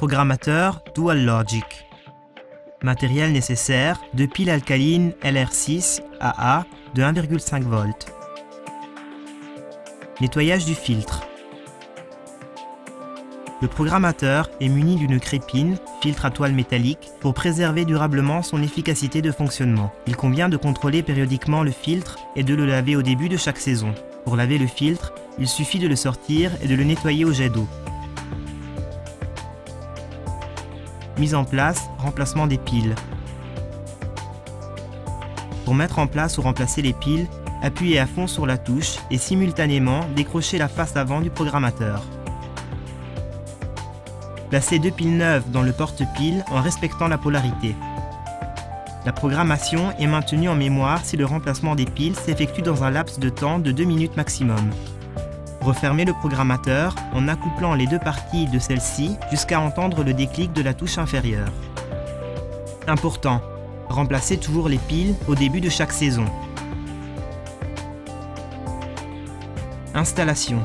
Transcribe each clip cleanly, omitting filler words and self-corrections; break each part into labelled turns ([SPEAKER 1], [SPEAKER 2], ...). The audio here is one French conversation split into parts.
[SPEAKER 1] Programmateur Dual Logic. Matériel nécessaire, 2 piles alcalines LR6 AA de 1,5 V. Nettoyage du filtre. Le programmateur est muni d'une crépine, filtre à toile métallique, pour préserver durablement son efficacité de fonctionnement. Il convient de contrôler périodiquement le filtre et de le laver au début de chaque saison. Pour laver le filtre, il suffit de le sortir et de le nettoyer au jet d'eau. Mise en place, remplacement des piles. Pour mettre en place ou remplacer les piles, appuyez à fond sur la touche et simultanément décrochez la face avant du programmateur. Placez 2 piles neuves dans le porte-piles en respectant la polarité. La programmation est maintenue en mémoire si le remplacement des piles s'effectue dans un laps de temps de 2 minutes maximum. Refermez le programmateur en accouplant les 2 parties de celle-ci jusqu'à entendre le déclic de la touche inférieure. Important, remplacez toujours les piles au début de chaque saison. Installation.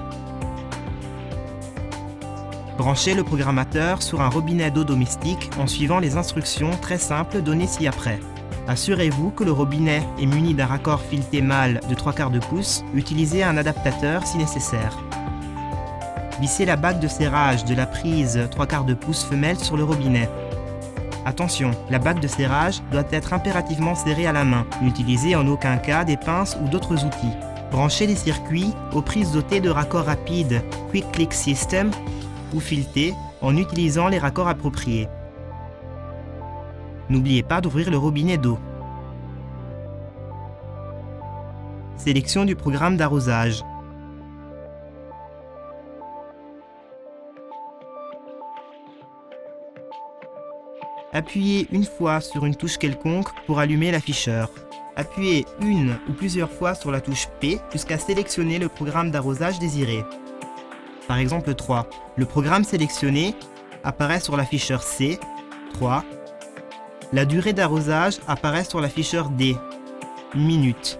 [SPEAKER 1] Branchez le programmateur sur un robinet d'eau domestique en suivant les instructions très simples données ci-après. Assurez-vous que le robinet est muni d'un raccord fileté mâle de 3/4 pouce. Utilisez un adaptateur si nécessaire. Vissez la bague de serrage de la prise 3/4 pouce femelle sur le robinet. Attention, la bague de serrage doit être impérativement serrée à la main. N'utilisez en aucun cas des pinces ou d'autres outils. Branchez les circuits aux prises dotées de raccords rapides Quick Click System ou filetés en utilisant les raccords appropriés. N'oubliez pas d'ouvrir le robinet d'eau. Sélection du programme d'arrosage. Appuyez une fois sur une touche quelconque pour allumer l'afficheur. Appuyez une ou plusieurs fois sur la touche P jusqu'à sélectionner le programme d'arrosage désiré. Par exemple 3. Le programme sélectionné apparaît sur l'afficheur C, 3. La durée d'arrosage apparaît sur l'afficheur D, 1 minute.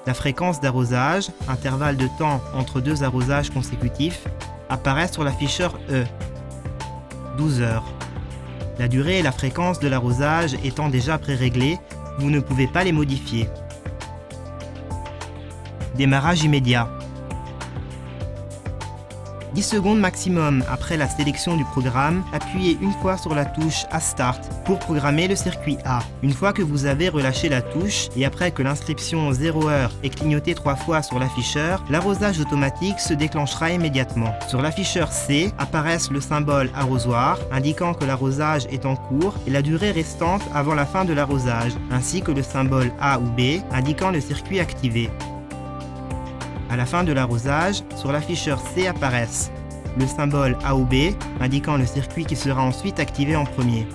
[SPEAKER 1] La fréquence d'arrosage, intervalle de temps entre 2 arrosages consécutifs, apparaît sur l'afficheur E, 12 heures. La durée et la fréquence de l'arrosage étant déjà pré-réglées, vous ne pouvez pas les modifier. Démarrage immédiat. 10 secondes maximum après la sélection du programme, appuyez une fois sur la touche à Start pour programmer le circuit A. Une fois que vous avez relâché la touche et après que l'inscription 0 heure est clignotée 3 fois sur l'afficheur, l'arrosage automatique se déclenchera immédiatement. Sur l'afficheur C apparaissent le symbole arrosoir indiquant que l'arrosage est en cours et la durée restante avant la fin de l'arrosage, ainsi que le symbole A ou B indiquant le circuit activé. À la fin de l'arrosage, sur l'afficheur C apparaissent le symbole A ou B, indiquant le circuit qui sera ensuite activé en premier.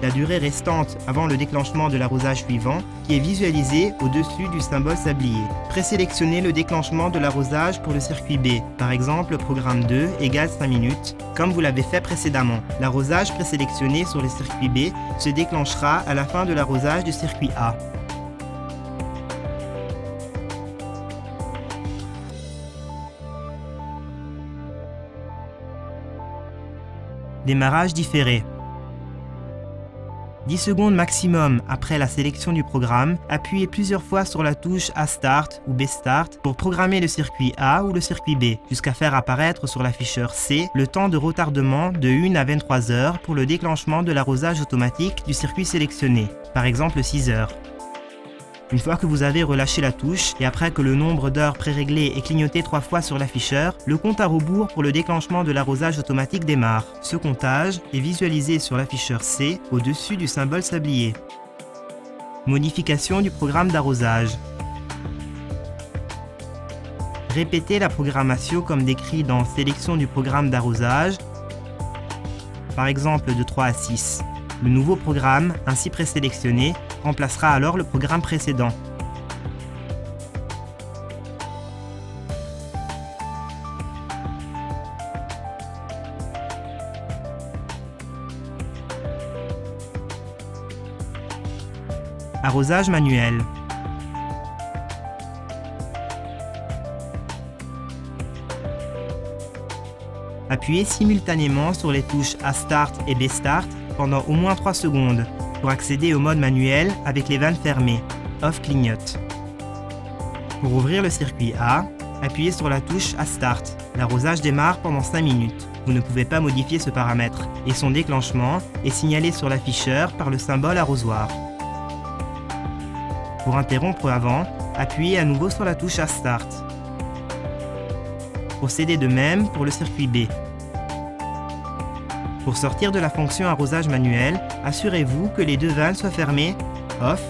[SPEAKER 1] La durée restante avant le déclenchement de l'arrosage suivant, qui est visualisée au-dessus du symbole sablier. Présélectionnez le déclenchement de l'arrosage pour le circuit B, par exemple programme 2 égale 5 minutes, comme vous l'avez fait précédemment. L'arrosage présélectionné sur le circuit B se déclenchera à la fin de l'arrosage du circuit A. Démarrage différé. 10 secondes maximum après la sélection du programme, appuyez plusieurs fois sur la touche A Start ou B Start pour programmer le circuit A ou le circuit B, jusqu'à faire apparaître sur l'afficheur C le temps de retardement de 1 à 23 heures pour le déclenchement de l'arrosage automatique du circuit sélectionné, par exemple 6 heures. Une fois que vous avez relâché la touche et après que le nombre d'heures préréglé est clignoté 3 fois sur l'afficheur, le compte à rebours pour le déclenchement de l'arrosage automatique démarre. Ce comptage est visualisé sur l'afficheur C au-dessus du symbole sablier. Modification du programme d'arrosage. Répétez la programmation comme décrit dans Sélection du programme d'arrosage, par exemple de 3 à 6. Le nouveau programme, ainsi présélectionné, remplacera alors le programme précédent. Arrosage manuel. Appuyez simultanément sur les touches A Start et B Start pendant au moins 3 secondes pour accéder au mode manuel avec les vannes fermées. Off clignote. Pour ouvrir le circuit A, appuyez sur la touche A Start. L'arrosage démarre pendant 5 minutes. Vous ne pouvez pas modifier ce paramètre et son déclenchement est signalé sur l'afficheur par le symbole arrosoir. Pour interrompre avant, appuyez à nouveau sur la touche A Start. Procédez de même pour le circuit B. Pour sortir de la fonction arrosage manuel, assurez-vous que les deux vannes soient fermées, off,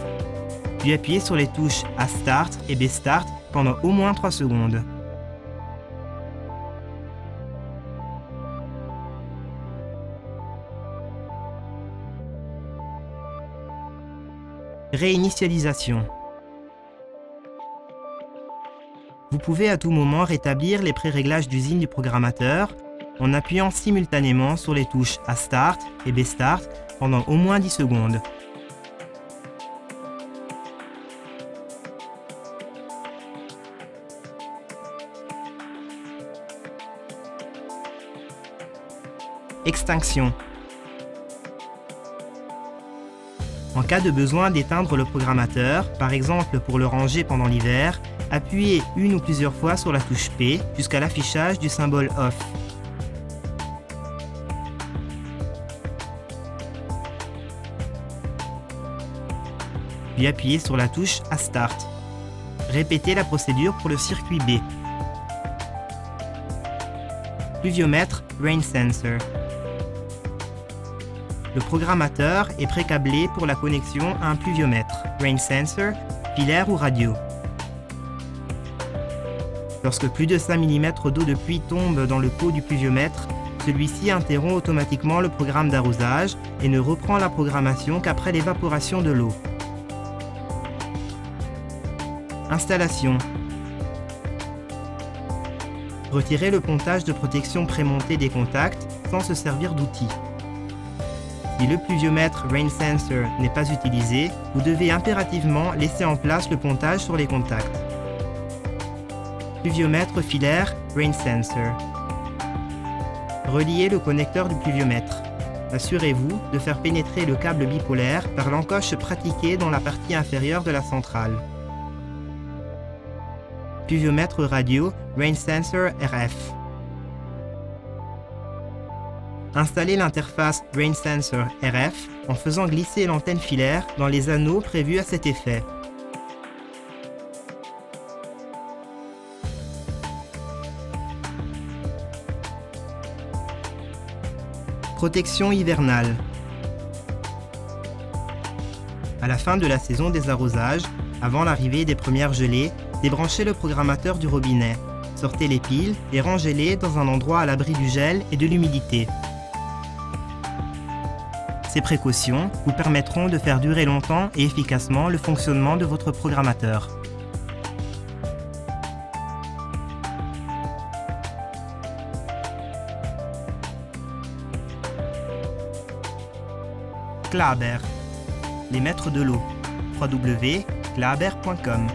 [SPEAKER 1] puis appuyez sur les touches A Start et B Start pendant au moins 3 secondes. Réinitialisation. Vous pouvez à tout moment rétablir les préréglages d'usine du programmateur en appuyant simultanément sur les touches A Start et B Start pendant au moins 10 secondes. Extinction. En cas de besoin d'éteindre le programmateur, par exemple pour le ranger pendant l'hiver, appuyez une ou plusieurs fois sur la touche P jusqu'à l'affichage du symbole OFF. Puis appuyez sur la touche A Start. Répétez la procédure pour le circuit B. Pluviomètre Rain Sensor. Le programmateur est pré-câblé pour la connexion à un pluviomètre, Rain Sensor, filaire ou radio. Lorsque plus de 5 mm d'eau de pluie tombe dans le pot du pluviomètre, celui-ci interrompt automatiquement le programme d'arrosage et ne reprend la programmation qu'après l'évaporation de l'eau. Installation. Retirez le pontage de protection prémonté des contacts sans se servir d'outils. Si le pluviomètre Rain Sensor n'est pas utilisé, vous devez impérativement laisser en place le pontage sur les contacts. Pluviomètre filaire Rain Sensor. Reliez le connecteur du pluviomètre. Assurez-vous de faire pénétrer le câble bipolaire par l'encoche pratiquée dans la partie inférieure de la centrale. Pluviomètre radio Rain Sensor RF. Installez l'interface Rain Sensor RF en faisant glisser l'antenne filaire dans les anneaux prévus à cet effet. Protection hivernale. À la fin de la saison des arrosages, avant l'arrivée des premières gelées, débranchez le programmateur du robinet, sortez les piles et rangez-les dans un endroit à l'abri du gel et de l'humidité. Ces précautions vous permettront de faire durer longtemps et efficacement le fonctionnement de votre programmateur. Klaber, les maîtres de l'eau. www.klaber.com